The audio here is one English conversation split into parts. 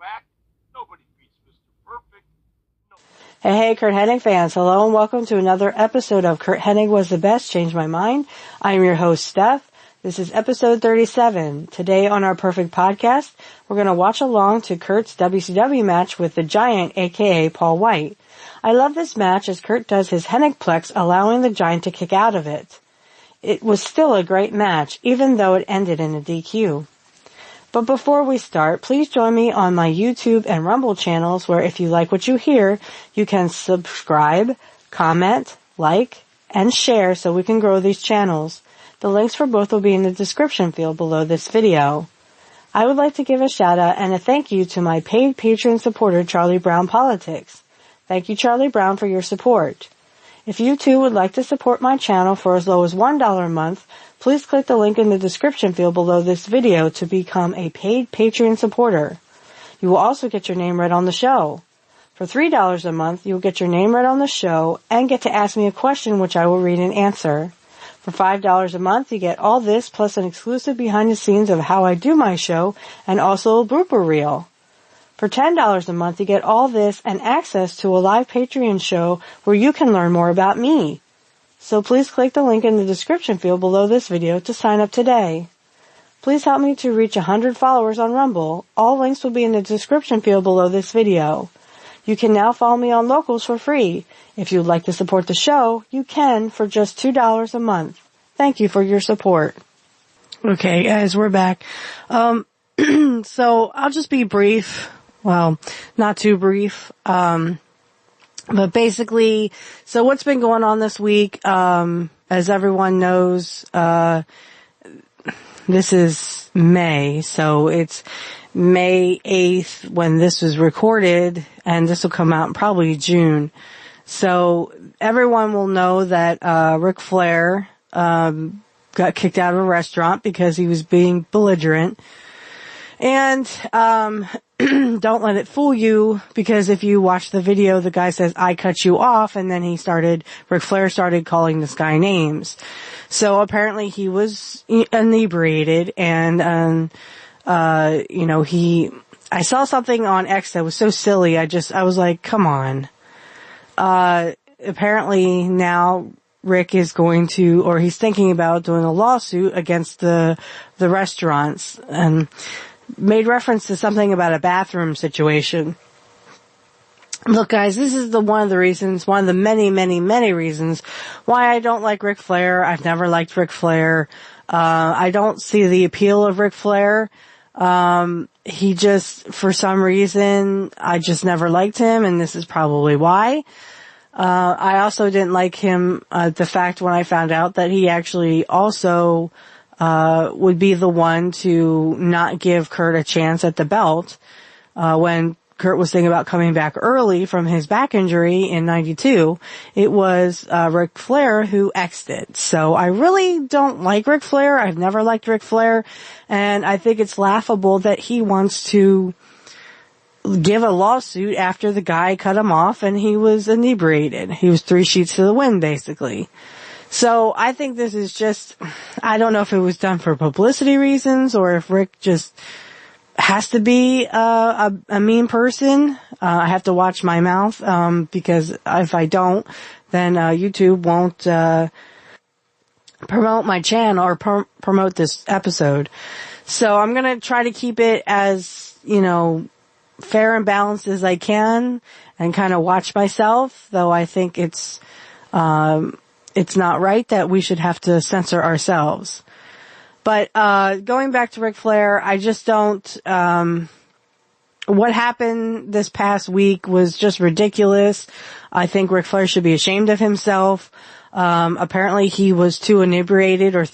back. Nobody beats Mr. Perfect. Hey, Curt Hennig fans. Hello and welcome to another episode of Curt Hennig Was the Best, Changed My Mind. I am your host, Steph. This is episode 37. Today on our Perfect Podcast, we're going to watch along to Curt's WCW match with the Giant, aka Paul White. I love this match as Curt does his Hennigplex, allowing the Giant to kick out of it. It was still a great match, even though it ended in a DQ. But before we start, please join me on my YouTube and Rumble channels where if you like what you hear, you can subscribe, comment, like, and share so we can grow these channels. The links for both will be in the description field below this video. I would like to give a shout out and a thank you to my paid Patreon supporter, Charlie Brown Politics. Thank you, Charlie Brown, for your support. If you too would like to support my channel for as low as $1 a month, please click the link in the description field below this video to become a paid Patreon supporter. You will also get your name read on the show. For $3 a month, you will get your name read on the show and get to ask me a question which I will read and answer. For $5 a month, you get all this plus an exclusive behind the scenes of how I do my show and also a blooper reel. For $10 a month, you get all this and access to a live Patreon show where you can learn more about me. So please click the link in the description field below this video to sign up today. Please help me to reach 100 followers on Rumble. All links will be in the description field below this video. You can now follow me on Locals for free. If you would like to support the show, you can for just $2 a month. Thank you for your support. Okay, guys, we're back. So I'll just be brief. Well, not too brief. But basically, so what's been going on this week, as everyone knows, this is May, so it's May 8th when this was recorded, and this will come out in probably June. So everyone will know that, Ric Flair, got kicked out of a restaurant because he was being belligerent. And, don't let it fool you, because if you watch the video, the guy says, "I cut you off," and then Ric Flair started calling this guy names. So apparently he was inebriated, and, I saw something on X that was so silly, I was like, come on. Apparently now Rick is he's thinking about doing a lawsuit against the restaurants, and made reference to something about a bathroom situation. Look, guys, this is one of the many, many, many reasons why I don't like Ric Flair. I've never liked Ric Flair. I don't see the appeal of Ric Flair. He just, for some reason, I just never liked him, and this is probably why. I also didn't like him, the fact when I found out that he actually also would be the one to not give Curt a chance at the belt, when Curt was thinking about coming back early from his back injury in 92. It was, Ric Flair who X'd it. So I really don't like Ric Flair. I've never liked Ric Flair. And I think it's laughable that he wants to give a lawsuit after the guy cut him off and he was inebriated. He was 3 sheets to the wind, basically. So I think this is just, I don't know if it was done for publicity reasons or if Rick just has to be a mean person. I have to watch my mouth, because if I don't, then YouTube won't promote my channel or promote this episode. So I'm going to try to keep it as, fair and balanced as I can and kind of watch myself, though I think it's not right that we should have to censor ourselves. But, going back to Ric Flair, I just don't, what happened this past week was just ridiculous. I think Ric Flair should be ashamed of himself. Apparently he was too inebriated or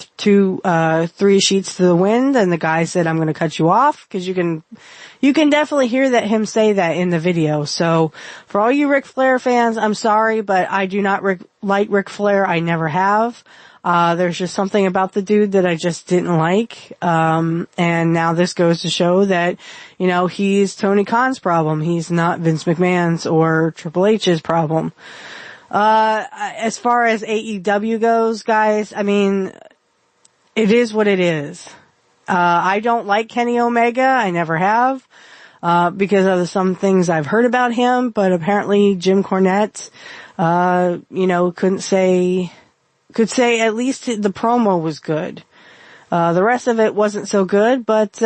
3 sheets to the wind, and the guy said, "I'm going to cut you off," because you can definitely hear him say that in the video. So for all you Ric Flair fans, I'm sorry, but I do not like Ric Flair. I never have. There's just something about the dude that I just didn't like. And now this goes to show that, he's Tony Khan's problem. He's not Vince McMahon's or Triple H's problem. As far as AEW goes, guys, I mean, it is what it is. I don't like Kenny Omega. I never have. because of some things I've heard about him, but apparently Jim Cornette, could say at least the promo was good. The rest of it wasn't so good, but,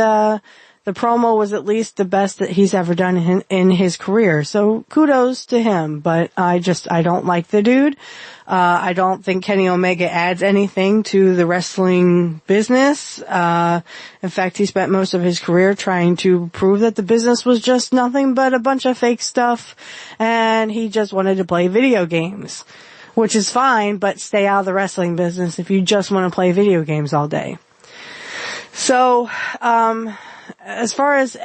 the promo was at least the best that he's ever done in his career. So kudos to him, but I don't like the dude. I don't think Kenny Omega adds anything to the wrestling business. In fact, he spent most of his career trying to prove that the business was just nothing but a bunch of fake stuff, and he just wanted to play video games, which is fine, but stay out of the wrestling business if you just want to play video games all day. So, as far as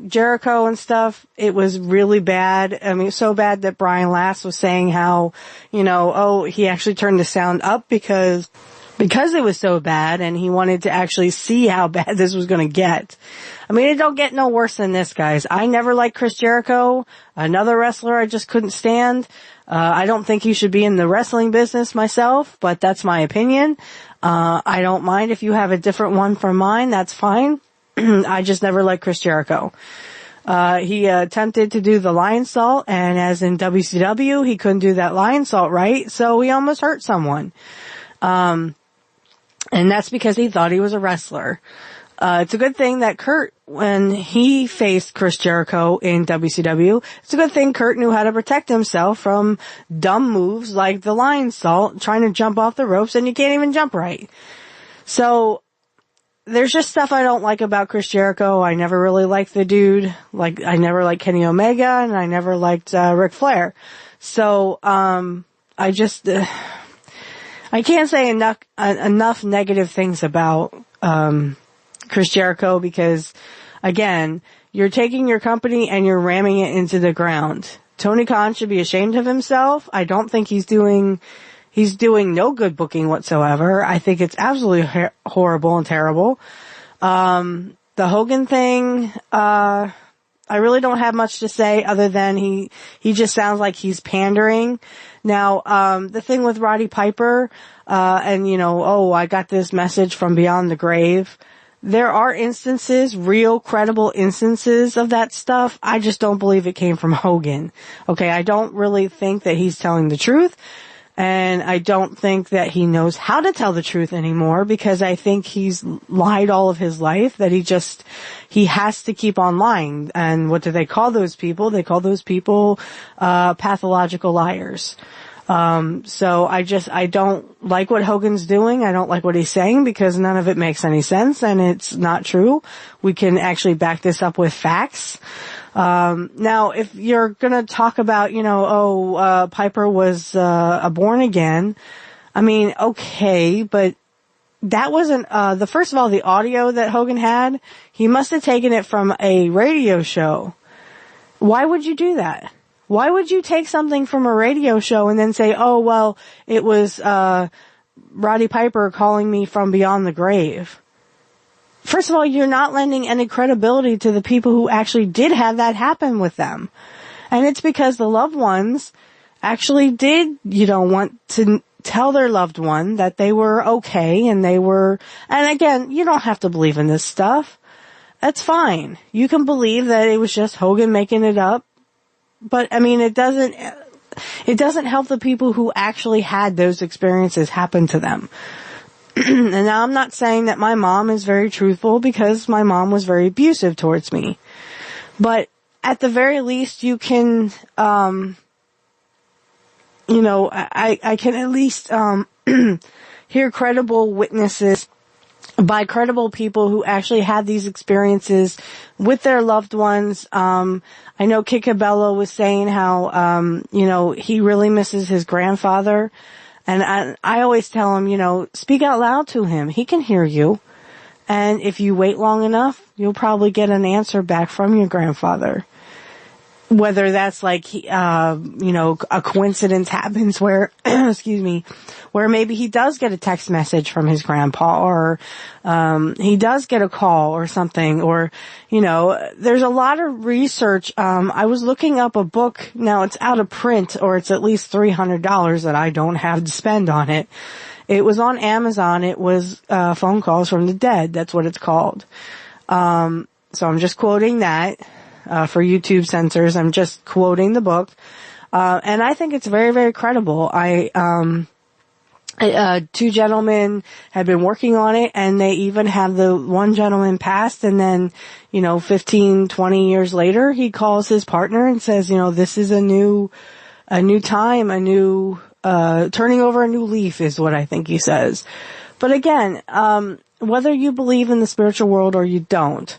Jericho and stuff, it was really bad. I mean, so bad that Brian Last was saying how, he actually turned the sound up because it was so bad, and he wanted to actually see how bad this was going to get. I mean, it don't get no worse than this, guys. I never liked Chris Jericho, another wrestler I just couldn't stand. I don't think he should be in the wrestling business myself, but that's my opinion. I don't mind if you have a different one from mine, that's fine. I just never liked Chris Jericho. He attempted to do the lion salt, and as in WCW, he couldn't do that lion salt right, so he almost hurt someone. And that's because he thought he was a wrestler. It's a good thing that Curt, when he faced Chris Jericho in WCW, it's a good thing Curt knew how to protect himself from dumb moves like the lion salt, trying to jump off the ropes, and you can't even jump right. So, there's just stuff I don't like about Chris Jericho. I never really liked the dude. Like, I never liked Kenny Omega, and I never liked, Ric Flair. So, I can't say enough negative things about, Chris Jericho, because, again, you're taking your company and you're ramming it into the ground. Tony Khan should be ashamed of himself. I don't think he's doing no good booking whatsoever. I think it's absolutely horrible and terrible. The Hogan thing, I really don't have much to say other than he just sounds like he's pandering. Now, the thing with Roddy Piper, I got this message from beyond the grave. There are instances, real credible instances of that stuff. I just don't believe it came from Hogan. Okay, I don't really think that he's telling the truth. And I don't think that he knows how to tell the truth anymore, because I think he's lied all of his life, that he has to keep on lying. And what do they call those people? They call those people, pathological liars. So I don't like what Hogan's doing. I don't like what he's saying, because none of it makes any sense, and it's not true. We can actually back this up with facts. Now, if you're gonna talk about, Piper was, a born again, I mean, okay, but that wasn't, first of all, the audio that Hogan had, he must have taken it from a radio show. Why would you do that? Why would you take something from a radio show and then say, oh, well, it was, Roddy Piper calling me from beyond the grave? First of all, you're not lending any credibility to the people who actually did have that happen with them. And it's because the loved ones actually did, want to tell their loved one that they were okay and and again, you don't have to believe in this stuff. That's fine. You can believe that it was just Hogan making it up. But, I mean, it doesn't help the people who actually had those experiences happen to them. And now I'm not saying that my mom is very truthful, because my mom was very abusive towards me. But at the very least, you can, I can at least, hear credible witnesses by credible people who actually had these experiences with their loved ones. I know Kid Cabello was saying how, he really misses his grandfather. And I always tell him, speak out loud to him. He can hear you. And if you wait long enough, you'll probably get an answer back from your grandfather. Whether that's like, a coincidence happens where, where maybe he does get a text message from his grandpa, or, he does get a call or something, or, there's a lot of research. I was looking up a book. Now it's out of print, or it's at least $300 that I don't have to spend on it. It was on Amazon. It was, Phone Calls from the Dead. That's what it's called. So I'm just quoting that. for YouTube censors. I'm just quoting the book. And I think it's very, very credible. Two gentlemen had been working on it, and they even have the one gentleman passed, and then, 15, 20 years later, he calls his partner and says, this is a new time, turning over a new leaf is what I think he says. But again, whether you believe in the spiritual world or you don't,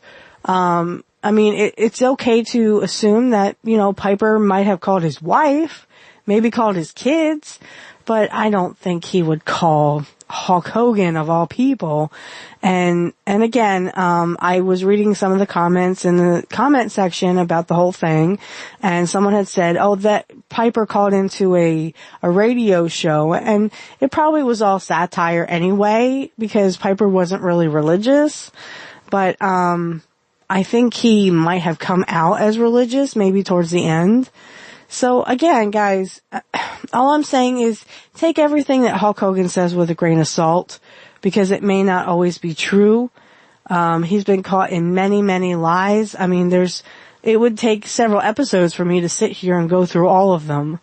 it's okay to assume that, Piper might have called his wife, maybe called his kids, but I don't think he would call Hulk Hogan of all people. And again, I was reading some of the comments in the comment section about the whole thing, and someone had said, that Piper called into a radio show, and it probably was all satire anyway, because Piper wasn't really religious, but, I think he might have come out as religious, maybe towards the end. So again, guys, all I'm saying is take everything that Hulk Hogan says with a grain of salt, because it may not always be true. He's been caught in many, many lies. It would take several episodes for me to sit here and go through all of them.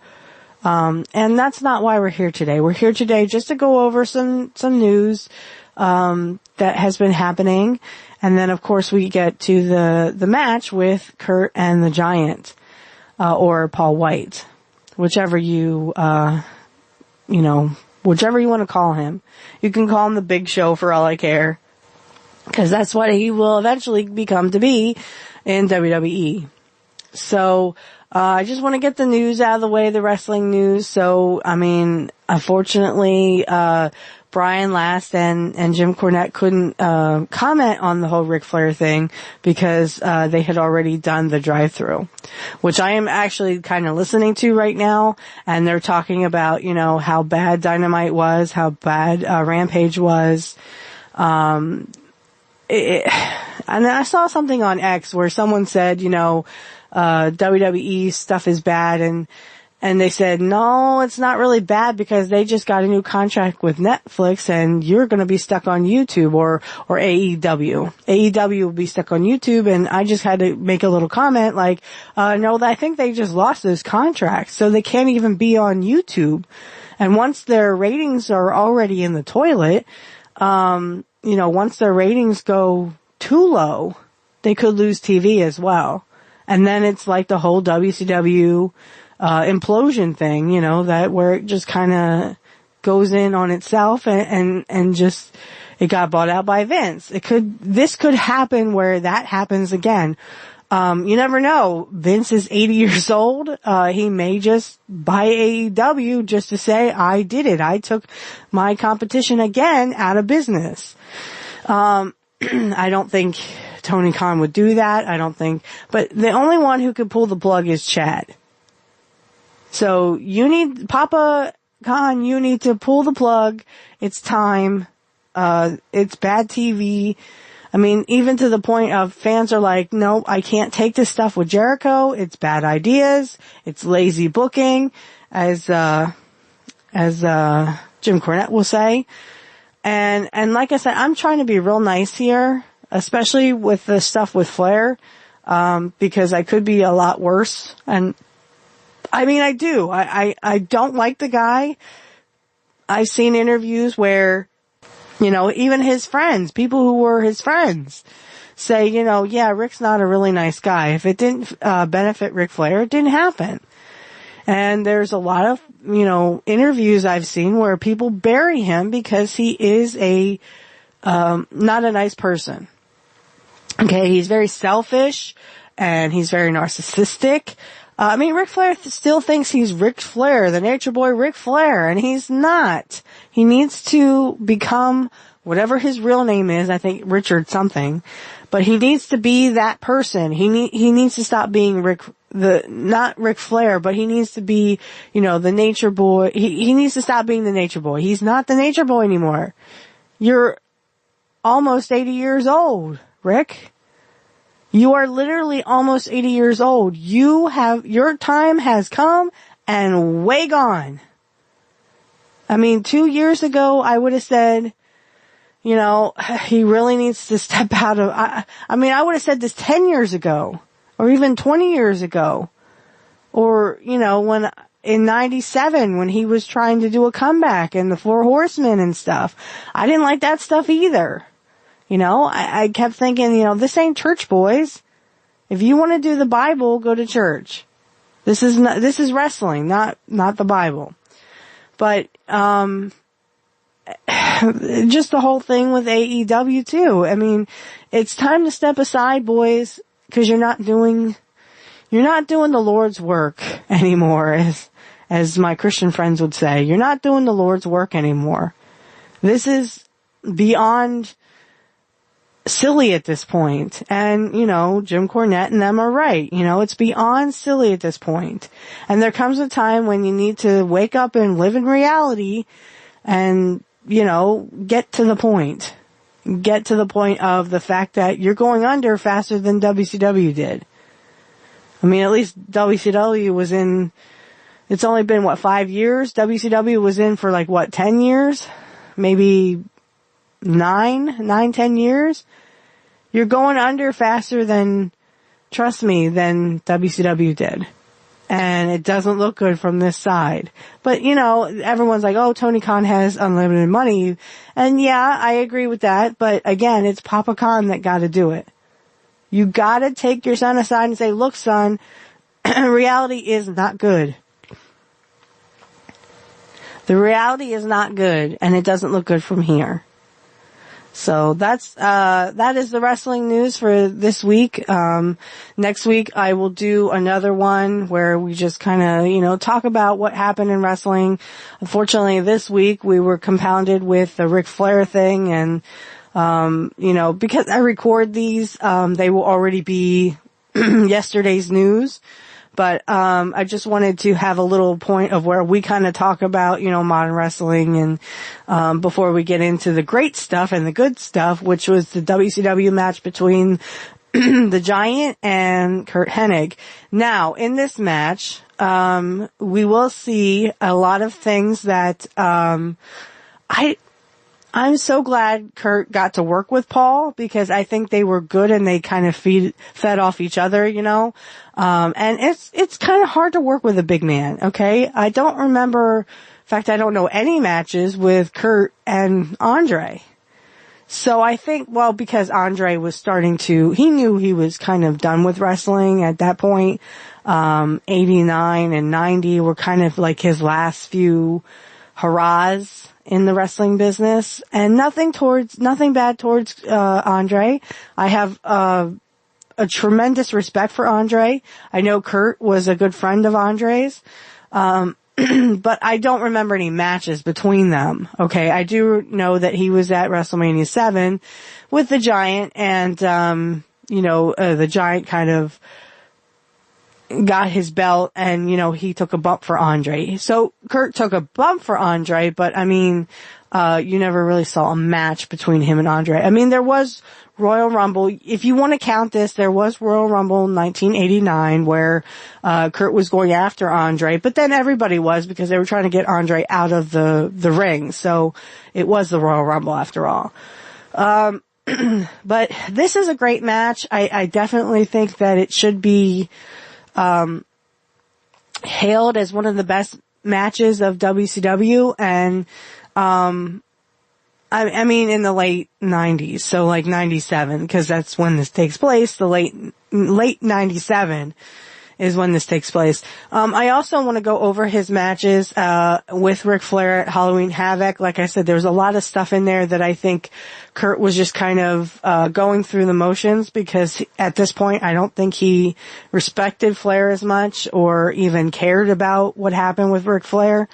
And that's not why we're here today. We're here today just to go over some news, that has been happening. And then of course we get to the match with Curt and the Giant. Or Paul White, whichever you want to call him. You can call him the Big Show for all I care, because that's what he will eventually become to be in WWE. So, I just want to get the news out of the way, the wrestling news. So, unfortunately, Brian Last and Jim Cornette couldn't comment on the whole Ric Flair thing because they had already done the drive-thru, which I am actually kind of listening to right now, and they're talking about, how bad Dynamite was, how bad Rampage was. And I saw something on X where someone said, WWE stuff is bad, and they said, no, it's not really bad because they just got a new contract with Netflix and you're going to be stuck on YouTube or AEW. AEW will be stuck on YouTube, and I just had to make a little comment like, no, I think they just lost those contracts, so they can't even be on YouTube. And once their ratings are already in the toilet, once their ratings go too low, they could lose TV as well. And then it's like the whole WCW implosion thing, that where it just kind of goes in on itself and just, it got bought out by Vince. This could happen where that happens again. You never know. Vince is 80 years old. He may just buy AEW just to say, I did it. I took my competition again out of business. I don't think Tony Khan would do that. But the only one who could pull the plug is Chad. So Papa Khan, you need to pull the plug. It's time. It's bad TV. Even to the point of fans are like, no, I can't take this stuff with Jericho. It's bad ideas. It's lazy booking, as Jim Cornette will say. And like I said, I'm trying to be real nice here, especially with the stuff with Flair, because I could be a lot worse. And I do. I don't like the guy. I've seen interviews where, even his friends, people who were his friends, say, yeah, Rick's not a really nice guy. If it didn't benefit Ric Flair, it didn't happen. And there's a lot of, interviews I've seen where people bury him because he is not a nice person. Okay, he's very selfish and he's very narcissistic. Ric Flair still thinks he's Ric Flair, the Nature Boy Ric Flair, and he's not. He needs to become whatever his real name is. I think Richard something, but he needs to be that person. He needs to stop being not Ric Flair, but he needs to be, the Nature Boy. He needs to stop being the Nature Boy. He's not the Nature Boy anymore. You're almost 80 years old, Rick. You are literally almost 80 years old. Your time has come and way gone. 2 years ago, I would have said, he really needs to step out of, I would have said this 10 years ago. or even 20 years ago. Or, when in 97 when he was trying to do a comeback and the Four Horsemen and stuff. I didn't like that stuff either. I kept thinking, this ain't church, boys. If you want to do the Bible, go to church. This is wrestling, not the Bible. But, just the whole thing with AEW too. I mean, it's time to step aside, boys, because you're not doing the Lord's work anymore, as my Christian friends would say. You're not doing the Lord's work anymore. This is beyond silly at this point. And, Jim Cornette and them are right. It's beyond silly at this point. And there comes a time when you need to wake up and live in reality and, get to the point. Get to the point of the fact that you're going under faster than WCW did. I mean, at least WCW was in, it's only been, 5 years? WCW was in for 10 years? Maybe 10 years? You're going under faster than, trust me, than WCW did. And it doesn't look good from this side. But, everyone's like, oh, Tony Khan has unlimited money. And yeah, I agree with that. But again, it's Papa Khan that got to do it. You gotta take your son aside and say, look, son, reality is not good. The reality is not good, and it doesn't look good from here. So that is the wrestling news for this week. Next week I will do another one where we just kind of, talk about what happened in wrestling. Unfortunately, this week we were compounded with the Ric Flair thing, and because I record these, they will already be yesterday's news. But, I just wanted to have a little point of where we kind of talk about, modern wrestling and, before we get into the great stuff and the good stuff, which was the WCW match between the Giant and Curt Hennig. Now, in this match, we will see a lot of things that, I'm so glad Curt got to work with Paul, because I think they were good and they kind of fed off each other, and it's kind of hard to work with a big man, okay? I don't remember, in fact, I don't know any matches with Curt and Andre. So I think, because Andre was he knew he was kind of done with wrestling at that point. 89 and 90 were kind of like his last few hurrahs in the wrestling business, and nothing bad towards Andre. I have a tremendous respect for Andre. I know Curt was a good friend of Andre's, but I don't remember any matches between them. Okay, I do know that he was at WrestleMania 7 with the Giant, and the Giant kind of got his belt, and, he took a bump for Andre. So Curt took a bump for Andre, but I mean, you never really saw a match between him and Andre. I mean, there was Royal Rumble. If you want to count this, there was Royal Rumble 1989 where, Curt was going after Andre, but then everybody was, because they were trying to get Andre out of the ring. So it was the Royal Rumble after all. But this is a great match. I definitely think that it should be hailed as one of the best matches of WCW, and I mean in the late 90s, so 97, because that's when this takes place. The late 97 is when this takes place. I also want to go over his matches with Ric Flair at Halloween Havoc. Like I said, there's a lot of stuff in there that I think Curt was just kind of going through the motions, because at this point I don't think he respected Flair as much or even cared about what happened with Ric Flair.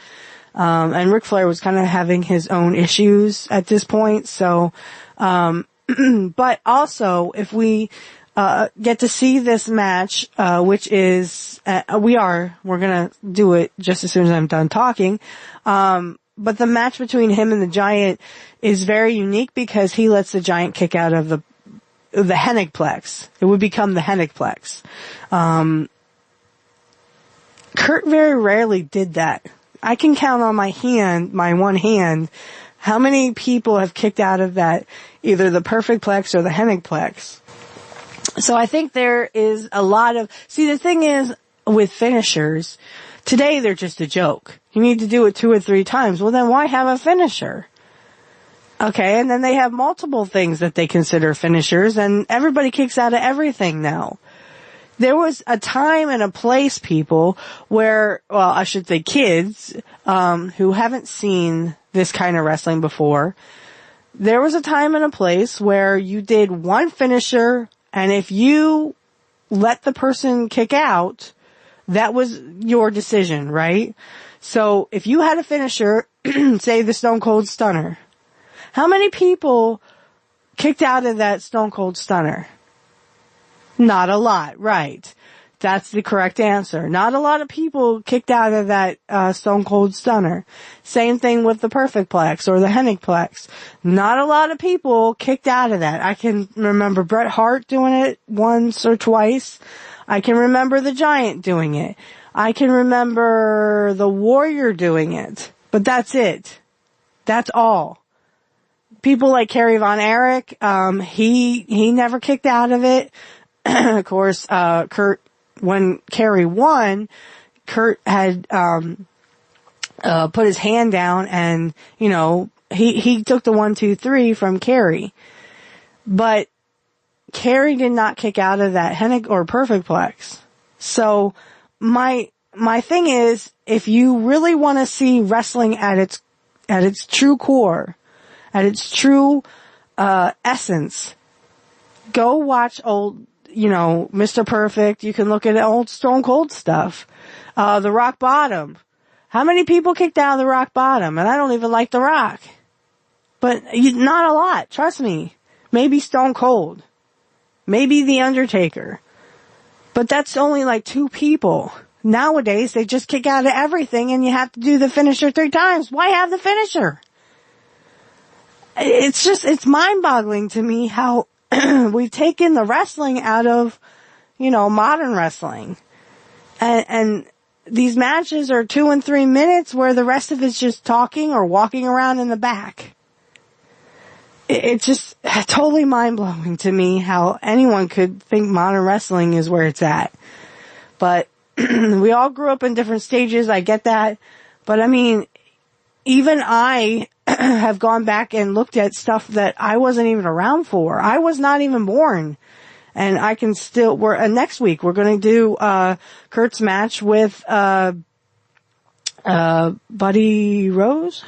And Ric Flair was kind of having his own issues at this point. So, but also if we get to see this match, which is, we're gonna do it just as soon as I'm done talking. But the match between him and the Giant is very unique, because he lets the Giant kick out of the Hennigplex. It would become the Hennigplex. Curt very rarely did that. I can count on my one hand, how many people have kicked out of that, either the Perfect Plex or the Hennigplex. So I think there is a lot of, see, the thing is with finishers, today they're just a joke. You need to do it 2 or 3 times. Well, then why have a finisher? Okay, and then they have multiple things that they consider finishers, and everybody kicks out of everything now. There was a time and a place, people, where, well, I should say kids, who haven't seen this kind of wrestling before. There was a time and a place where you did one finisher, and if you let the person kick out, that was your decision, right? So if you had a finisher, say the Stone Cold Stunner, how many people kicked out of that Stone Cold Stunner? Not a lot, right. That's the correct answer. Not a lot of people kicked out of that Stone Cold Stunner. Same thing with the Perfect Plex or the Hennig Plex. Not a lot of people kicked out of that. I can remember Bret Hart doing it once or twice. I can remember the Giant doing it. I can remember the Warrior doing it. But that's it. That's all. People like Kerry Von Erich, he never kicked out of it. Of course, Curt, when Kerry won, Curt had, put his hand down and, you know, he took the 1, 2, 3 from Kerry. But Kerry did not kick out of that Hennig or Perfect Plex. So my thing is, if you really want to see wrestling at its true core, at its true, essence, go watch old, you know, Mr. Perfect. You can look at old Stone Cold stuff. The Rock Bottom. How many people kicked out of the Rock Bottom? And I don't even like The Rock. But not a lot. Trust me. Maybe Stone Cold. Maybe The Undertaker. But that's only like 2 people. Nowadays, they just kick out of everything and you have to do the finisher 3 times. Why have the finisher? It's mind-boggling to me how we've taken the wrestling out of, you know, modern wrestling. And these matches are 2 and 3 minutes where the rest of it's just talking or walking around in the back. It's just totally mind-blowing to me how anyone could think modern wrestling is where it's at. But we all grew up in different stages, I get that. But I mean, even I have gone back and looked at stuff that I wasn't even around for. I was not even born. And I can still, next week we're going to do, Curt's match with, Buddy Rose?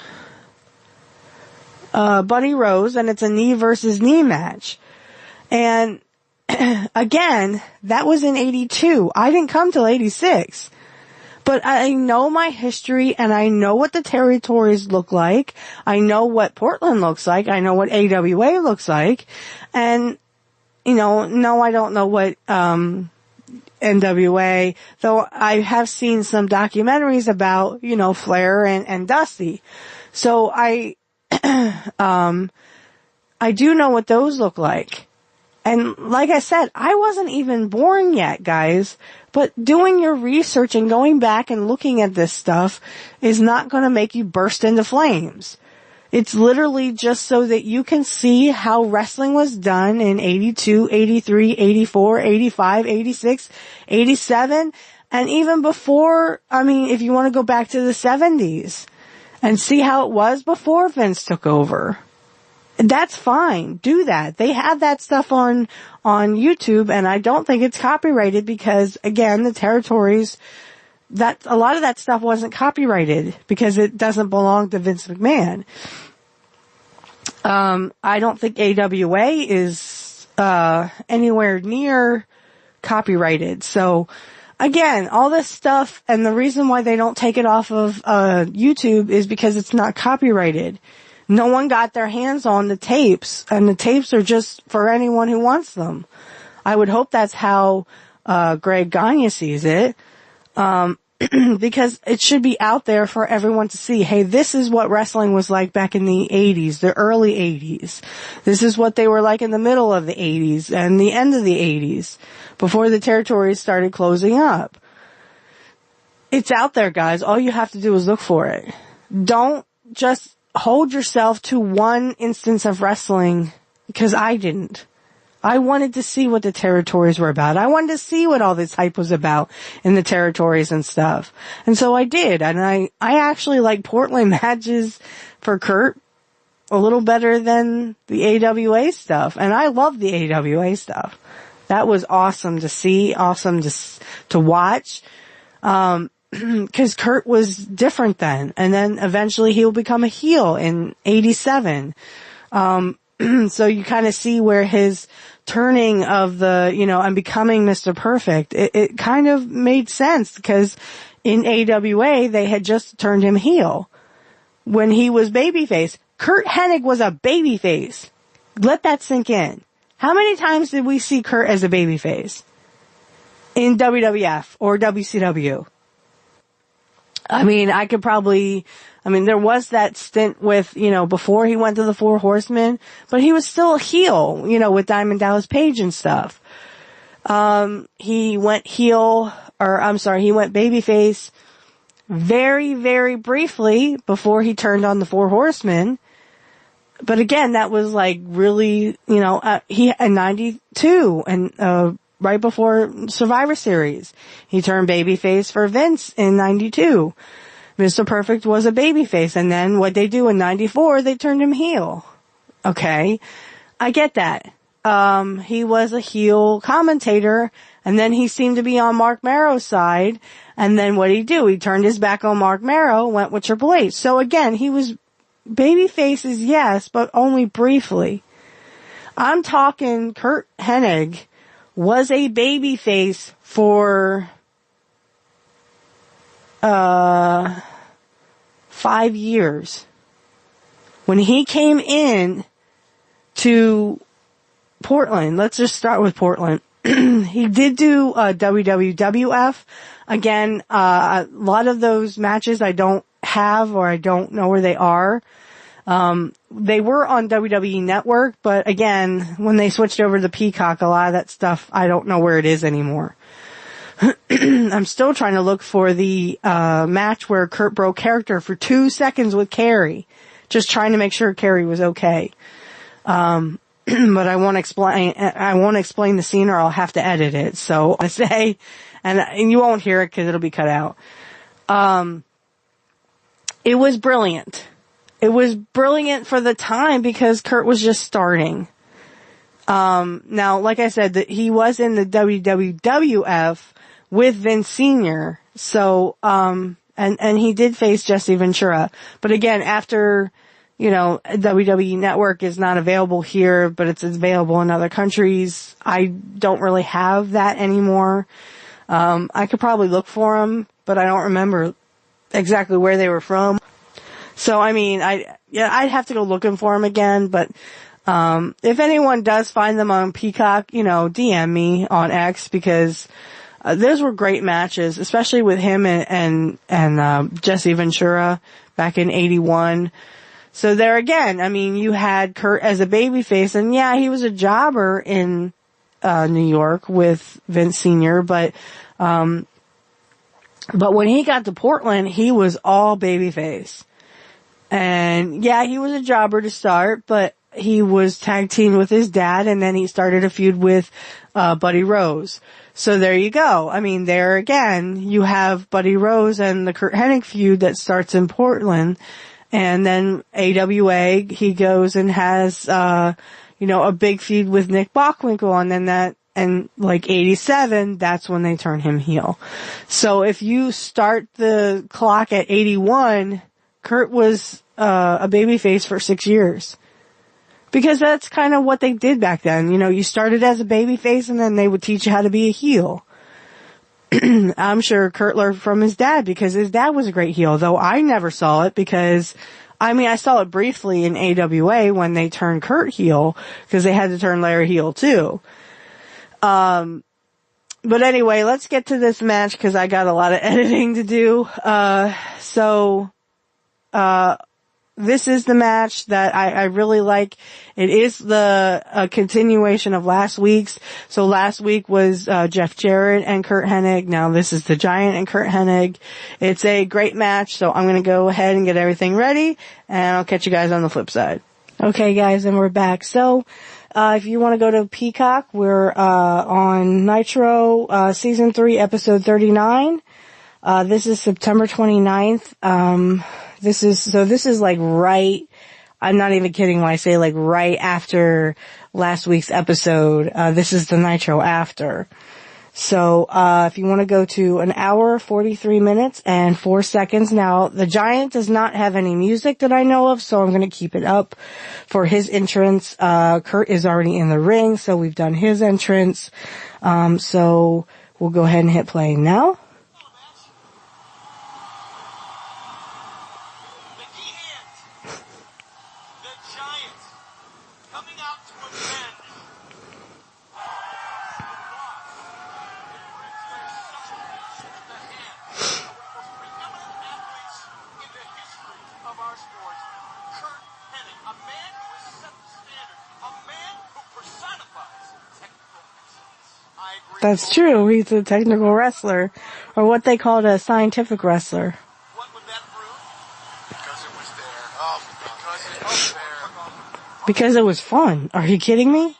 Buddy Rose, and it's a knee versus knee match. And again, that was in 82. I didn't come till 86. But I know my history and I know what the territories look like. I know what Portland looks like. I know what AWA looks like. And, you know, no, I don't know what, NWA, though I have seen some documentaries about, you know, Flair and Dusty. So I do know what those look like. And like I said, I wasn't even born yet, guys. But doing your research and going back and looking at this stuff is not going to make you burst into flames. It's literally just so that you can see how wrestling was done in 82, 83, 84, 85, 86, 87, and even before, I mean, if you want to go back to the 70s and see how it was before Vince took over. That's fine. Do that. They have that stuff on YouTube, and I don't think it's copyrighted because, again, the territories, that a lot of that stuff wasn't copyrighted because it doesn't belong to Vince McMahon. I don't think AWA is anywhere near copyrighted. So, again, all this stuff, and the reason why they don't take it off of YouTube is because it's not copyrighted. No one got their hands on the tapes, and the tapes are just for anyone who wants them. I would hope that's how Greg Gagne sees it, because it should be out there for everyone to see. Hey, this is what wrestling was like back in the 80s, the early 80s. This is what they were like in the middle of the 80s and the end of the 80s, before the territories started closing up. It's out there, guys. All you have to do is look for it. Don't just hold yourself to one instance of wrestling, because I didn't. I wanted to see what the territories were about. I wanted to see what all this hype was about in the territories and stuff. And so I did. And I actually like Portland matches for Curt a little better than the AWA stuff. And I love the AWA stuff. That was awesome to see, awesome to watch. 'Cause Curt was different then. And then eventually he will become a heel in 87. So you kind of see where his turning of the, and becoming Mr. Perfect, it kind of made sense because in AWA they had just turned him heel when he was babyface. Curt Hennig was a babyface. Let that sink in. How many times did we see Curt as a babyface in WWF or WCW? I mean, there was that stint with, before he went to the Four Horsemen, but he was still a heel, with Diamond Dallas Page and stuff. He went babyface very, very briefly before he turned on the Four Horsemen. But again, that was like really, he in 92 and, right before Survivor Series. He turned babyface for Vince in 92. Mr. Perfect was a babyface, and then what they do in 94, they turned him heel. Okay. I get that. He was a heel commentator, and then he seemed to be on Mark Marrow's side, and then what did he do? He turned his back on Mark Marrow, went with Triple H. So again, he was babyfaces, yes, but only briefly. I'm talking Curt Hennig was a babyface for 5 years. When he came in to Portland, let's just start with Portland. He did do WWF. Again, a lot of those matches I don't have or I don't know where they are. They were on WWE Network, but again, when they switched over to Peacock, a lot of that stuff, I don't know where it is anymore. I'm still trying to look for the match where Curt broke character for 2 seconds with Kerry. Just trying to make sure Kerry was okay. But I won't explain the scene or I'll have to edit it. So I say, and you won't hear it because it'll be cut out. It was brilliant. It was brilliant for the time because Curt was just starting. Now, like I said, that he was in the WWF with Vince Sr. So, and he did face Jesse Ventura. But again, after, WWE Network is not available here, but it's available in other countries, I don't really have that anymore. I could probably look for them, but I don't remember exactly where they were from. So, I'd have to go looking for them again, but, if anyone does find them on Peacock, DM me on X because, those were great matches, especially with him and Jesse Ventura back in 81. So there again, you had Curt as a babyface and yeah, he was a jobber in, New York with Vince Sr., but when he got to Portland, he was all babyface. And yeah, he was a jobber to start, but he was tag teamed with his dad and then he started a feud with, Buddy Rose. So there you go. There again, you have Buddy Rose and the Curt Hennig feud that starts in Portland. And then AWA, he goes and has, a big feud with Nick Bockwinkel and then and like 87, that's when they turn him heel. So if you start the clock at 81, Curt was a babyface for 6 years. Because that's kind of what they did back then. You started as a babyface and then they would teach you how to be a heel. I'm sure Curt learned from his dad because his dad was a great heel, though I never saw it because, I saw it briefly in AWA when they turned Curt heel because they had to turn Larry heel too. But anyway, let's get to this match because I got a lot of editing to do. This is the match that I really like. It is a continuation of last week's. So last week was, Jeff Jarrett and Curt Hennig. Now this is the Giant and Curt Hennig. It's a great match. So I'm going to go ahead and get everything ready and I'll catch you guys on the flip side. Okay guys, and we're back. So, if you want to go to Peacock, we're on Nitro, Season 3, Episode 39. This is September 29th. This is like right, I'm not even kidding when I say like right after last week's episode. This is the Nitro after. So, if you want to go to 1 hour, 43 minutes, and 4 seconds. Now, the Giant does not have any music that I know of, so I'm going to keep it up for his entrance. Curt is already in the ring, so we've done his entrance. So we'll go ahead and hit play now. That's true. He's a technical wrestler, or what they called a scientific wrestler. What would that prove? Because it was there. Oh, because it was there. Because it was fun. Are you kidding me?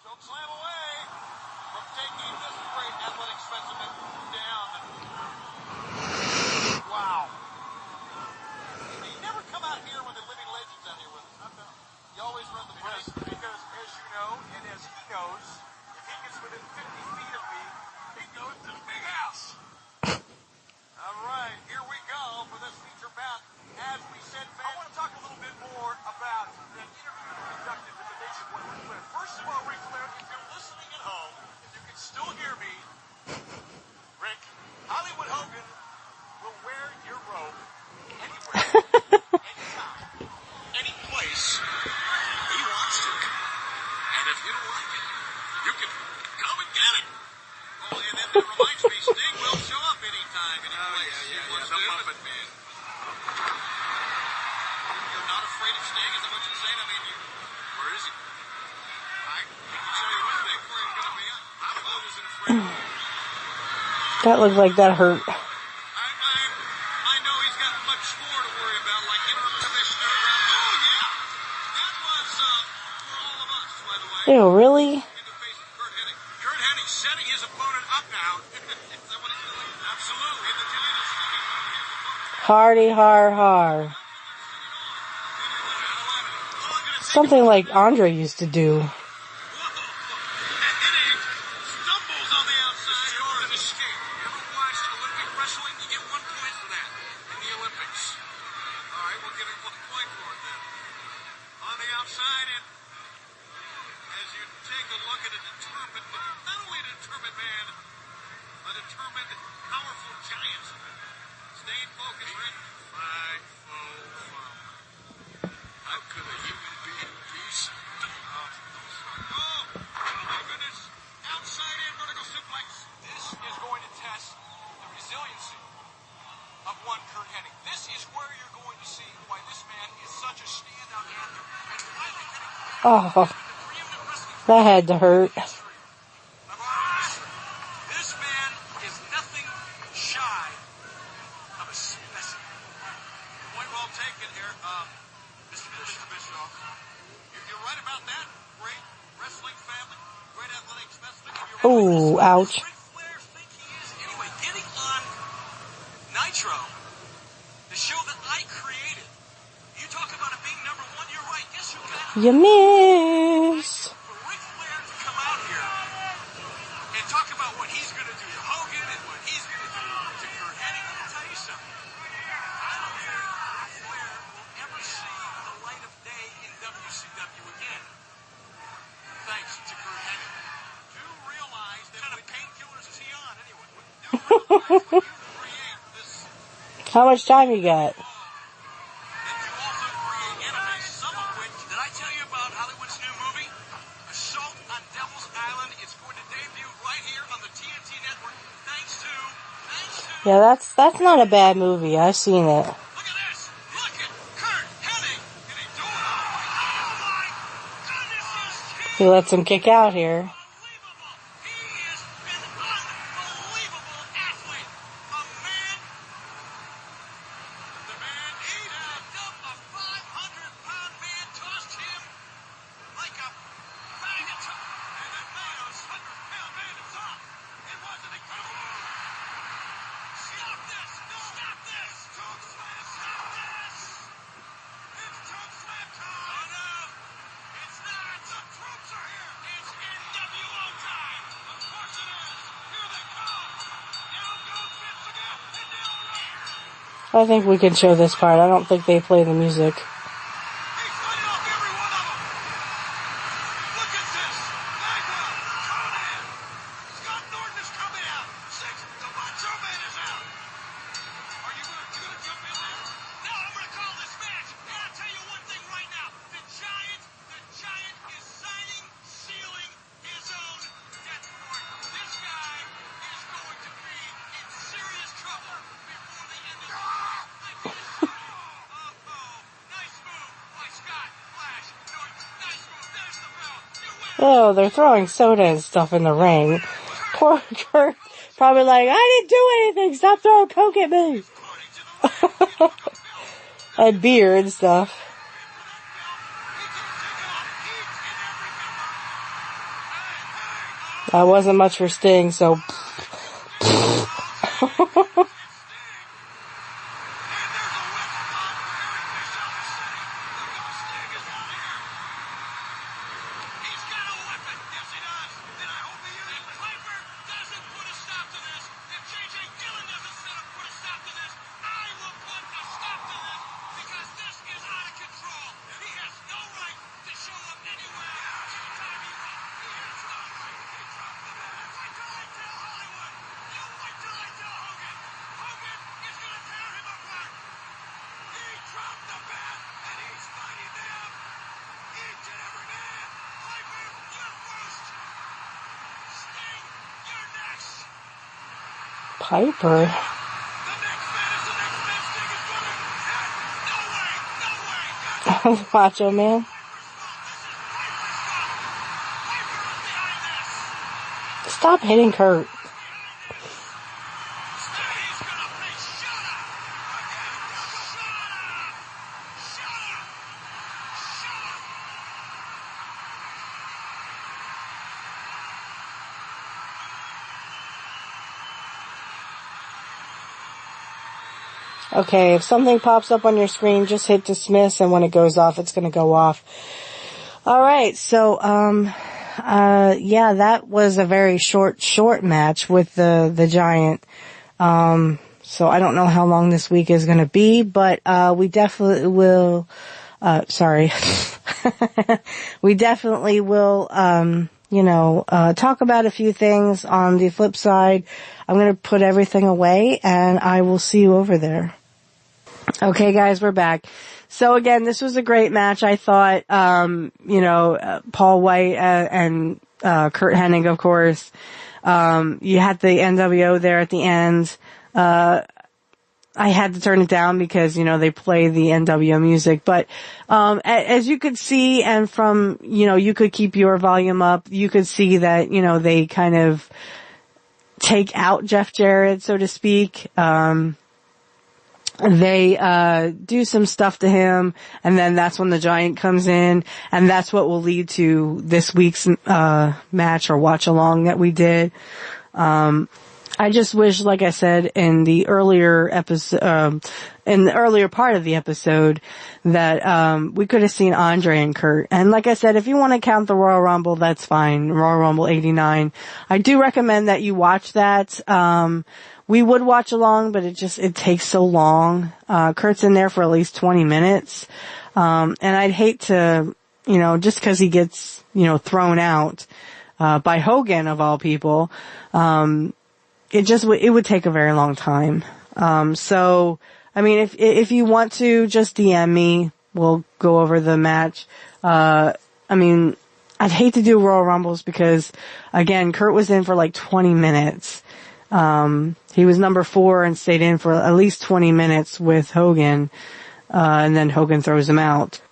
Don't slam away from taking this great athletic specimen down. Wow. You never come out here when the living legends out here with us. You always run the place because, as you know, and as he knows, if he gets within 50 feet of me, he goes to the big house. All right, here we go for this feature bout. As we said, I want to talk a little bit more about that interview you conducted with the Nationwide Ric Flair. First of all, Ric Flair, if you're listening at home, if you can still hear me, Rick, Hollywood Hogan will wear your robe anywhere, anytime, any place he wants to. And if you don't like it, you can come and get it. Oh, and that reminds me, Sting will show up anytime, any place he wants to. The Muppet Man. You're not afraid of Sting, is that what you're saying? I mean, where is he? I can show you one thing where he's going to be. I'm always afraid. That looked like that hurt. I know he's got much more to worry about, like interim commissioner. Oh, yeah. That was for all of us, by the way. Ew, really? In the face of Curt Hennig. Curt Hennig setting his opponent up now. Is that what he's doing? Absolutely. In the Hardy har har. Something like Andre used to do. Hennig stumbles on the outside or an escape. You ever watched Olympic wrestling? You get 1 point for that in the Olympics. All right, we'll give him 1 point for it then. On the outside, and as you take a look at a determined, not only a determined man, a determined, powerful giant. Staying focused, right? 5, 4, 5. How could a human being be so dumb? Oh my goodness. Outside in vertical suplex. This is going to test the resiliency of one Curt Hennig. This is where you're going to see why this man is such a standout athlete. And finally getting Oh, that had to hurt. This man is nothing shy of a specimen. Point well taken here, Mr. Bischoff. You're right about that. Great wrestling family, great athletic specimen. Ooh, ouch. Ric Flair think he is anyway. Getting on Nitro, the show that I created. You talk about it being number 1. You're right. Guess who got it? You miss. For Ric Flair to come out here and talk about what he's going to do to Hogan and what he's going to do to Curt Hennig, let me tell you something. I don't think Ric Flair will ever see the light of day in WCW again. Thanks to Curt Hennig. Do realize that what kind of painkillers is he on anyway? Do realize when you create this. How much time you got? And you also create enemies, some of which, did I tell you about Hollywood's new movie? Assault on Devil's Island. It's going to debut right here on the TNT network. Thanks to. Yeah, that's not a bad movie. I've seen it. Look at this. Look at Curt Hennig. And he's doing it. Oh my goodness. He lets him kick out here. Unbelievable. He has been an unbelievable athlete. A man. The man ate up. A 500-pound man tossed him like a I think we can show this part. I don't think they play the music. He's fighting off every one of them. Look at this. Magwell, Conan, Scott Norton is coming out. The Macho Man is out. Are you gonna jump in there? No, I'm gonna call this match. And I'll tell you one thing right now. The Giant is signing, sealing his own death warrant. This guy is going to be in serious trouble before the end of the year. Nice move by Scott. Flash. Norton. Nice move. There's the bell. You win. Oh, they're throwing soda and stuff in the ring. Poor Curt. Probably like, I didn't do anything. Stop throwing Coke at me. And beer and stuff. That wasn't much for Sting, so. Piper. Macho Man. Stop hitting Curt. Okay, if something pops up on your screen, just hit dismiss, and when it goes off, it's gonna go off. Alright, so, yeah, that was a very short match with the Giant. So I don't know how long this week is gonna be, but, we definitely will, we definitely will, talk about a few things on the flip side. I'm gonna put everything away, and I will see you over there. Okay, guys, we're back. So again, this was a great match. I thought, Paul White and Curt Hennig, of course. You had the NWO there at the end. I had to turn it down because, they play the NWO music. But, as you could see, and from, you could keep your volume up, you could see that, they kind of take out Jeff Jarrett, so to speak. They do some stuff to him, and then that's when the Giant comes in, and that's what will lead to this week's match or watch along that we did. I just wish, like I said in the earlier episode, in the earlier part of the episode, that we could have seen Andre and Curt. And like I said, if you want to count the Royal Rumble, that's fine. Royal Rumble 89. I do recommend that you watch that. We would watch along, but it takes so long. Curt's in there for at least 20 minutes. And I'd hate to, just cause he gets, thrown out, by Hogan of all people, it would take a very long time. So, I mean, if you want to, just DM me. We'll go over the match. I mean, I'd hate to do Royal Rumbles because, again, Curt was in for like 20 minutes. He was number 4 and stayed in for at least 20 minutes with Hogan, and then Hogan throws him out.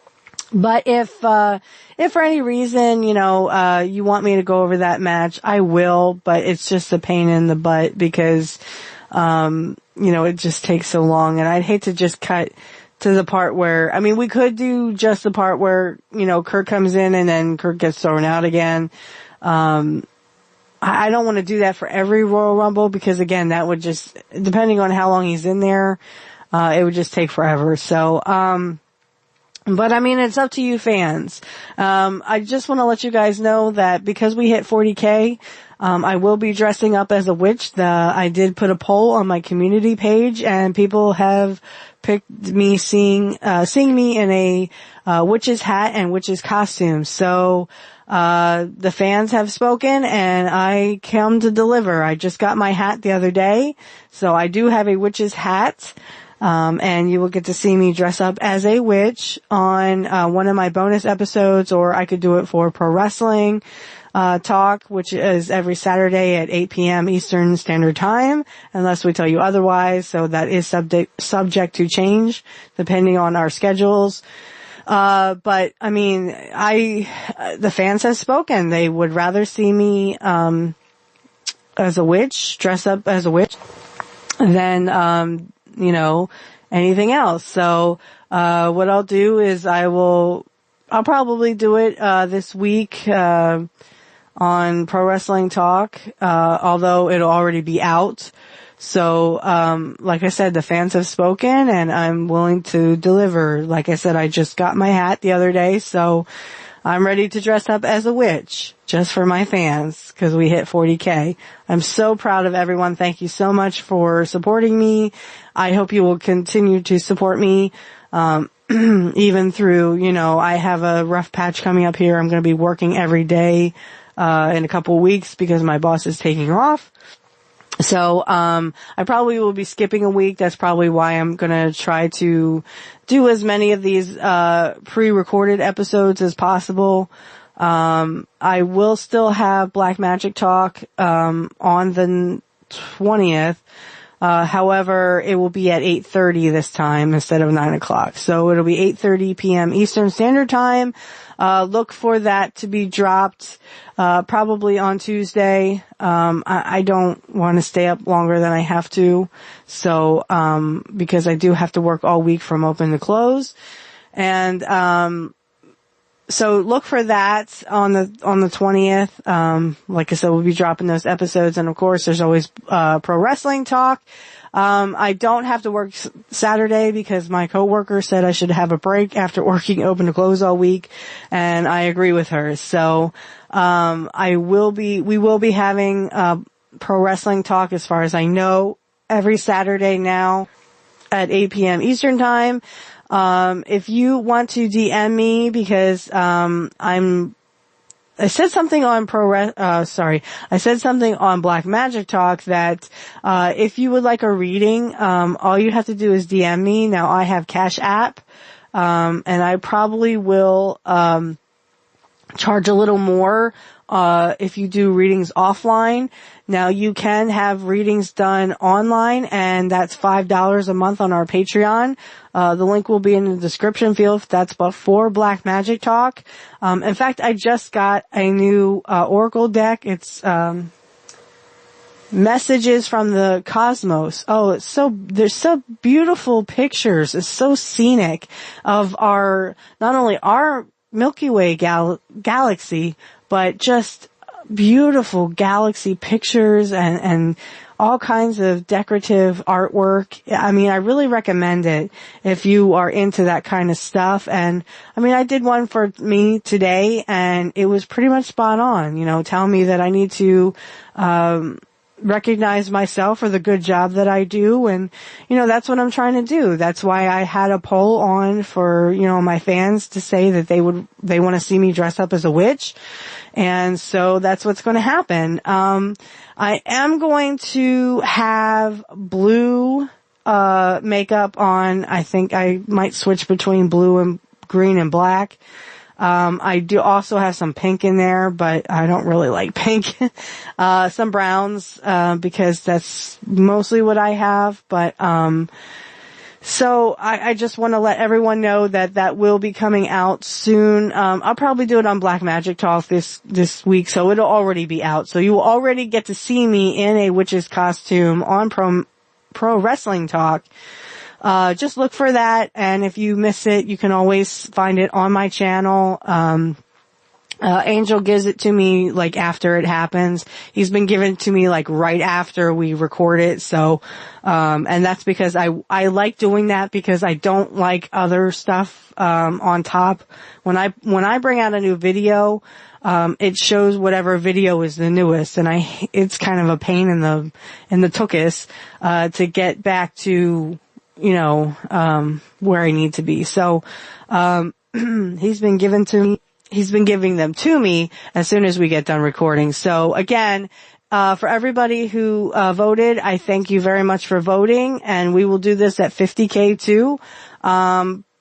But if for any reason, you want me to go over that match, I will, but it's just a pain in the butt because, it just takes so long, and I'd hate to just cut to the part where, we could do just the part where, Curt comes in and then Curt gets thrown out again. I don't want to do that for every Royal Rumble because, again, that would just, depending on how long he's in there, it would just take forever. So, but it's up to you fans. I just want to let you guys know that because we hit 40K, I will be dressing up as a witch. I did put a poll on my community page, and people have picked me seeing me in a witch's hat and witch's costume. So the fans have spoken, and I come to deliver. I just got my hat the other day, so I do have a witch's hat. And you will get to see me dress up as a witch on one of my bonus episodes, or I could do it for Pro Wrestling Talk, which is every Saturday at 8 p.m. Eastern Standard Time, unless we tell you otherwise. So that is subject to change depending on our schedules. But I mean, the fans have spoken. They would rather see me as a witch, dress up as a witch, than anything else. So, what I'll do is I'll probably do it, this week, on Pro Wrestling Talk, although it'll already be out. So, like I said, the fans have spoken, and I'm willing to deliver. Like I said, I just got my hat the other day, so I'm ready to dress up as a witch just for my fans, because we hit 40K. I'm so proud of everyone. Thank you so much for supporting me. I hope you will continue to support me, even through, I have a rough patch coming up here. I'm going to be working every day, in a couple weeks because my boss is taking off. So, I probably will be skipping a week. That's probably why I'm gonna try to do as many of these, pre-recorded episodes as possible. I will still have Black Magic Talk, on the 20th. However, it will be at 8:30 this time instead of 9 o'clock. So it'll be 8:30 p.m. Eastern Standard Time. Look for that to be dropped, probably on Tuesday. I don't want to stay up longer than I have to. So, because I do have to work all week from open to close. And, so look for that on the 20th. Like I said, we'll be dropping those episodes. And of course, there's always, Pro Wrestling Talk. I don't have to work Saturday because my coworker said I should have a break after working open to close all week. And I agree with her. So, we will be having, Pro Wrestling Talk, as far as I know, every Saturday now at 8 p.m. Eastern Time. If you want to DM me, because, I said something on I said something on Black Magic Talk that, if you would like a reading, all you have to do is DM me. Now I have Cash App, and I probably will, charge a little more, if you do readings offline. Now you can have readings done online, and that's $5 a month on our Patreon. The link will be in the description field. That's before Black Magic Talk. In fact, I just got a new, Oracle deck. It's, Messages from the Cosmos. Oh, there's so beautiful pictures. It's so scenic of not only our Milky Way galaxy, but just beautiful galaxy pictures and all kinds of decorative artwork. I mean, I really recommend it if you are into that kind of stuff. And I mean, I did one for me today, and it was pretty much spot on, telling me that I need to, recognize myself for the good job that I do. And, that's what I'm trying to do. That's why I had a poll on for, my fans to say that they want to see me dress up as a witch. And so that's what's going to happen. I am going to have blue, makeup on. I think I might switch between blue and green and black. I do also have some pink in there, but I don't really like pink. Some browns, because that's mostly what I have. But, so I just want to let everyone know that will be coming out soon. I'll probably do it on Black Magic Talk this week, so it'll already be out. So you will already get to see me in a witch's costume on Pro Wrestling Talk. Just look for that, and if you miss it, you can always find it on my channel. Angel gives it to me like after it happens. He's been given to me like right after we record it. So, and that's because I like doing that because I don't like other stuff, on top. When I bring out a new video, it shows whatever video is the newest, and it's kind of a pain in the tuchus, to get back to, where I need to be. So, he's been giving them to me as soon as we get done recording. So again, for everybody who voted, I thank you very much for voting, and we will do this at 50K too.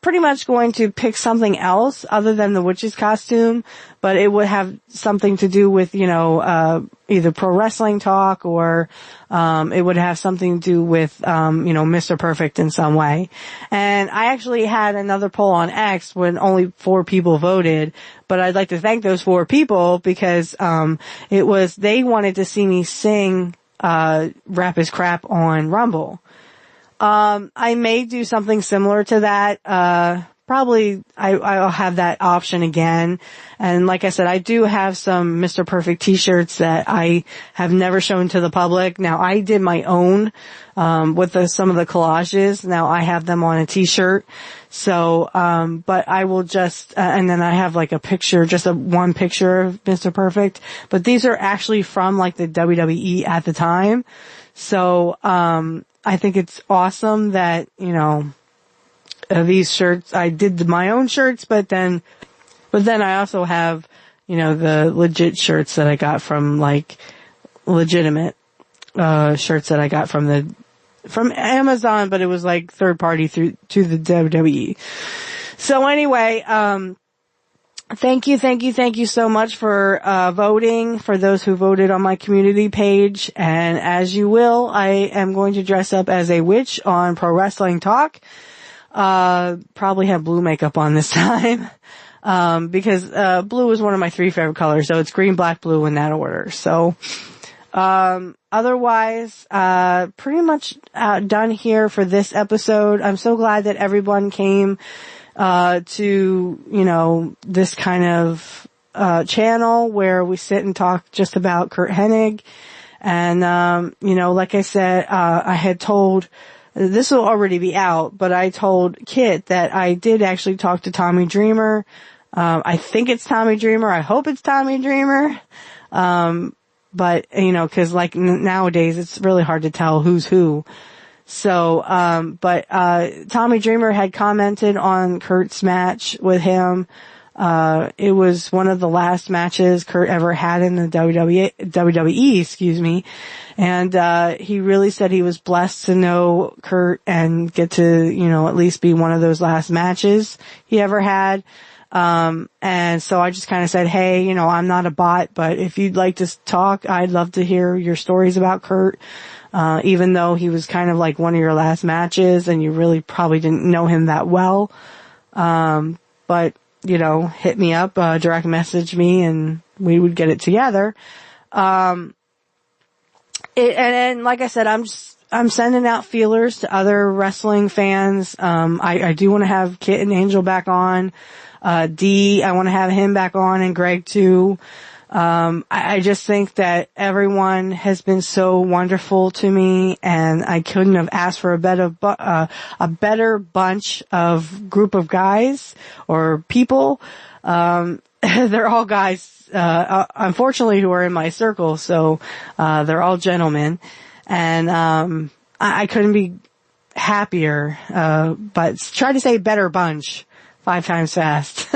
Pretty much going to pick something else other than the witch's costume, but it would have something to do with, either pro wrestling talk or, it would have something to do with, Mr. Perfect in some way. And I actually had another poll on X when only 4 people voted, but I'd like to thank those 4 people because, they wanted to see me sing, Rap is Crap on Rumble. I may do something similar to that. Probably I'll have that option again. And like I said, I do have some Mr. Perfect t-shirts that I have never shown to the public. Now I did my own, with some of the collages. Now I have them on a t-shirt. So, but I will just, and then I have like a picture, just one picture of Mr. Perfect. But these are actually from like the WWE at the time. So, I think it's awesome that, these shirts, I did my own shirts, but then I also have, the legit shirts that I got from like legitimate, shirts that I got from Amazon, but it was like third party to the WWE. So anyway, thank you so much for voting, for those who voted on my community page. And as you will, I am going to dress up as a witch on Pro Wrestling Talk. Probably have blue makeup on this time. Because blue is one of my 3 favorite colors, so it's green, black, blue in that order. So otherwise, pretty much done here for this episode. I'm so glad that everyone came to, this kind of, channel where we sit and talk just about Curt Hennig. And, like I said, I had told, this will already be out, but I told Kit that I did actually talk to Tommy Dreamer. I think it's Tommy Dreamer. I hope it's Tommy Dreamer. But, cause like nowadays it's really hard to tell who's who. So, Tommy Dreamer had commented on Kurt's match with him. It was one of the last matches Curt ever had in the WWE, excuse me. And, he really said he was blessed to know Curt and get to, at least be one of those last matches he ever had. And so I just kind of said, hey, I'm not a bot, but if you'd like to talk, I'd love to hear your stories about Curt. Even though he was kind of like one of your last matches and you really probably didn't know him that well. But, hit me up, direct message me and we would get it together. And like I said, I'm sending out feelers to other wrestling fans. I do want to have Kit and Angel back on. D, I want to have him back on, and Greg too. I just think that everyone has been so wonderful to me, and I couldn't have asked for a better bunch of group of guys or people. They're all guys, unfortunately, who are in my circle, so they're all gentlemen, and I couldn't be happier. But try to say better bunch 5 times fast.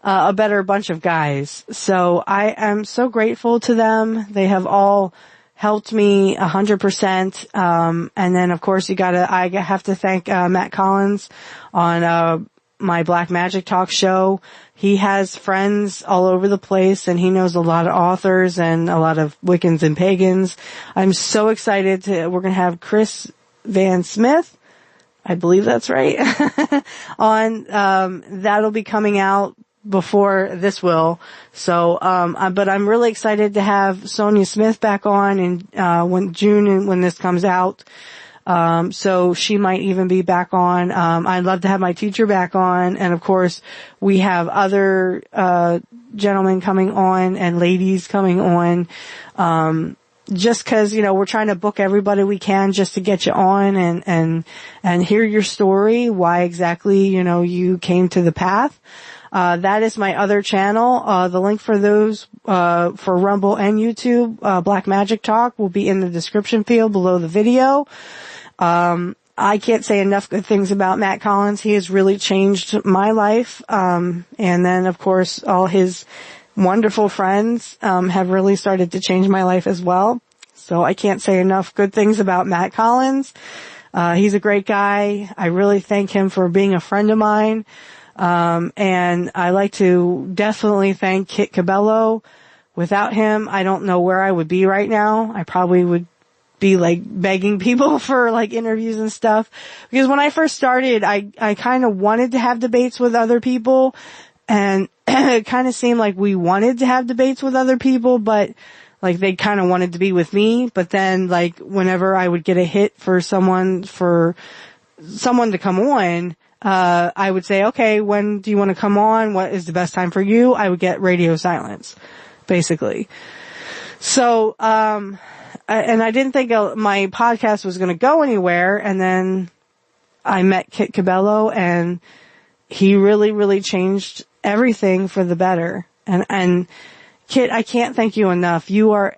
A better bunch of guys. So I am so grateful to them. They have all helped me 100%. And then of course I have to thank, Matt Collins on, my Black Magic Talk show. He has friends all over the place and he knows a lot of authors and a lot of Wiccans and pagans. I'm so excited we're going to have Chris Van Smith. I believe that's right. On, that'll be coming out before this will. So, but I'm really excited to have Sonia Smith back on in, June when this comes out. So she might even be back on. I'd love to have my teacher back on. And of course, we have other, gentlemen coming on and ladies coming on, just cause, we're trying to book everybody we can just to get you on and hear your story, why exactly, you came to the path. That is my other channel. The link for those, for Rumble and YouTube, Black Magic Talk, will be in the description field below the video. I can't say enough good things about Matt Collins. He has really changed my life. And then of course all his wonderful friends, have really started to change my life as well. So I can't say enough good things about Matt Collins. He's a great guy. I really thank him for being a friend of mine. And I like to definitely thank Kit Cabello. Without him, I don't know where I would be right now. I probably would be begging people for interviews and stuff. Because when I first started, I kind of wanted to have debates with other people, and it kind of seemed like we wanted to have debates with other people, but they kind of wanted to be with me. But then whenever I would get a hit for someone to come on, I would say, okay, when do you want to come on? What is the best time for you? I would get radio silence, basically. So, and I didn't think my podcast was going to go anywhere. And then I met Kit Cabello, and he really, really changed everything for the better. And Kit, I can't thank you enough. You are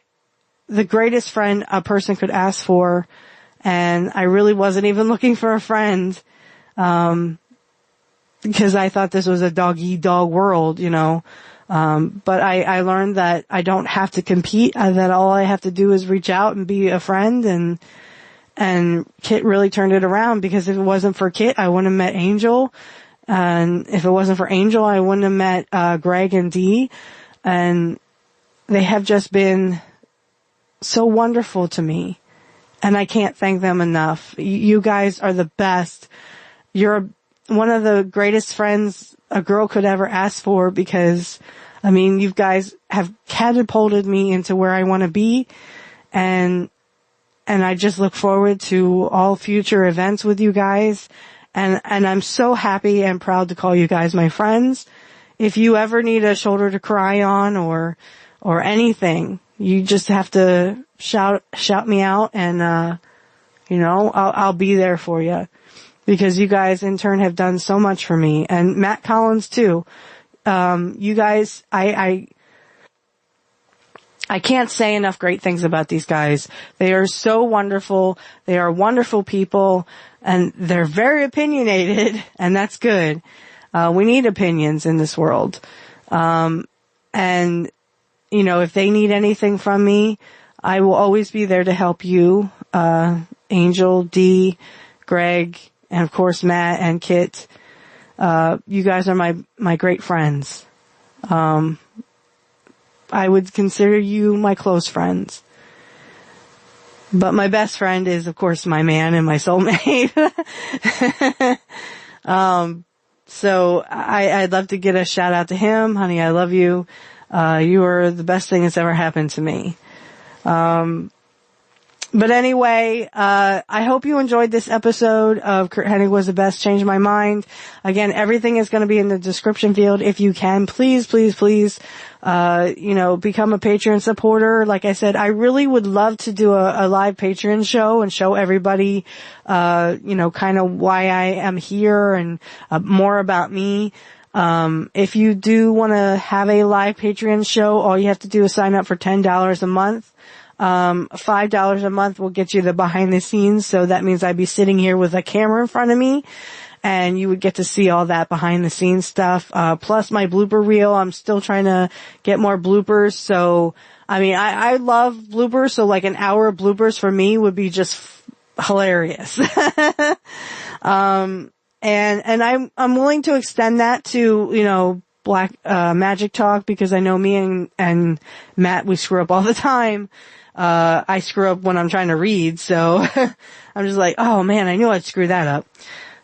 the greatest friend a person could ask for. And I really wasn't even looking for a friend. Because I thought this was a dog-eat-dog world, but I learned that I don't have to compete, that all I have to do is reach out and be a friend, and Kit really turned it around, because if it wasn't for Kit, I wouldn't have met Angel, and if it wasn't for Angel, I wouldn't have met, Greg and Dee, and they have just been so wonderful to me, and I can't thank them enough. You guys are the best. You're one of the greatest friends a girl could ever ask for, because, you guys have catapulted me into where I want to be, and I just look forward to all future events with you guys, and I'm so happy and proud to call you guys my friends. If you ever need a shoulder to cry on or anything, you just have to shout me out, and, I'll be there for you. Because you guys in turn have done so much for me, and Matt Collins too. You guys, I can't say enough great things about these guys. They are so wonderful. They are wonderful people, and they're very opinionated, and that's good. We need opinions in this world. And, if they need anything from me, I will always be there to help you. Angel, Dee, Greg, and of course Matt and Kit. You guys are my great friends. I would consider you my close friends. But my best friend is of course my man and my soulmate. So I'd love to get a shout out to him. Honey, I love you. You are the best thing that's ever happened to me. But anyway, I hope you enjoyed this episode of Curt Hennig Was the Best, Changed My Mind. Again, everything is going to be in the description field. If you can, please, please, please, become a Patreon supporter. Like I said, I really would love to do a live Patreon show and show everybody, kind of why I am here and more about me. If you do want to have a live Patreon show, all you have to do is sign up for $10 a month. $5 a month will get you the behind the scenes. So that means I'd be sitting here with a camera in front of me, and you would get to see all that behind the scenes stuff. Plus my blooper reel. I'm still trying to get more bloopers. So, I love bloopers. So an hour of bloopers for me would be just hilarious. And I'm willing to extend that to, Black, Magic Talk, because I know me and Matt, we screw up all the time. I screw up when I'm trying to read, so I'm just oh man, I knew I'd screw that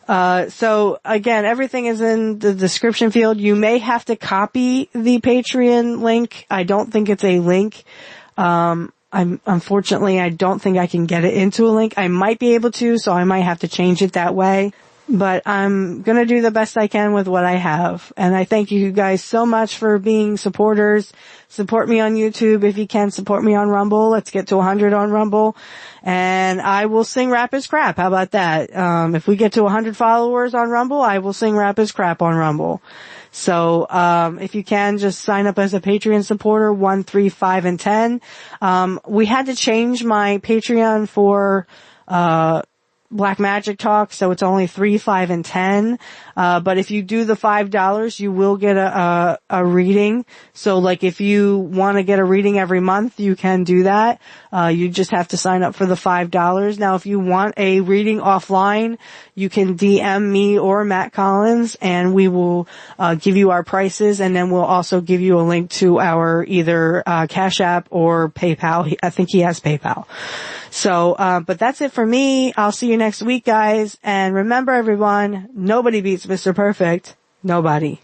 up. So again, everything is in the description field. You may have to copy the Patreon link. I don't think it's a link. Unfortunately, I don't think I can get it into a link. I might be able to, so I might have to change it that way. but I'm going to do the best I can with what I have. And I thank you guys so much for being supporters. Support me on YouTube if you can. Support me on Rumble. Let's get to 100 on Rumble. And I will sing Rap is Crap. How about that? If we get to 100 followers on Rumble, I will sing Rap is Crap on Rumble. So, if you can, just sign up as a Patreon supporter, 1, 3, 5, and 10. We had to change my Patreon for, Black Magic Talk, so it's only 3, 5, and 10. But if you do the $5, you will get a reading. So like if you want to get a reading every month, you can do that. You just have to sign up for the $5. Now if you want a reading offline, you can DM me or Matt Collins and we will, give you our prices, and then we'll also give you a link to our either, Cash App or PayPal. I think he has PayPal. So, but that's it for me. I'll see you next week, guys. And remember, everyone, nobody beats Mr. Perfect. Nobody.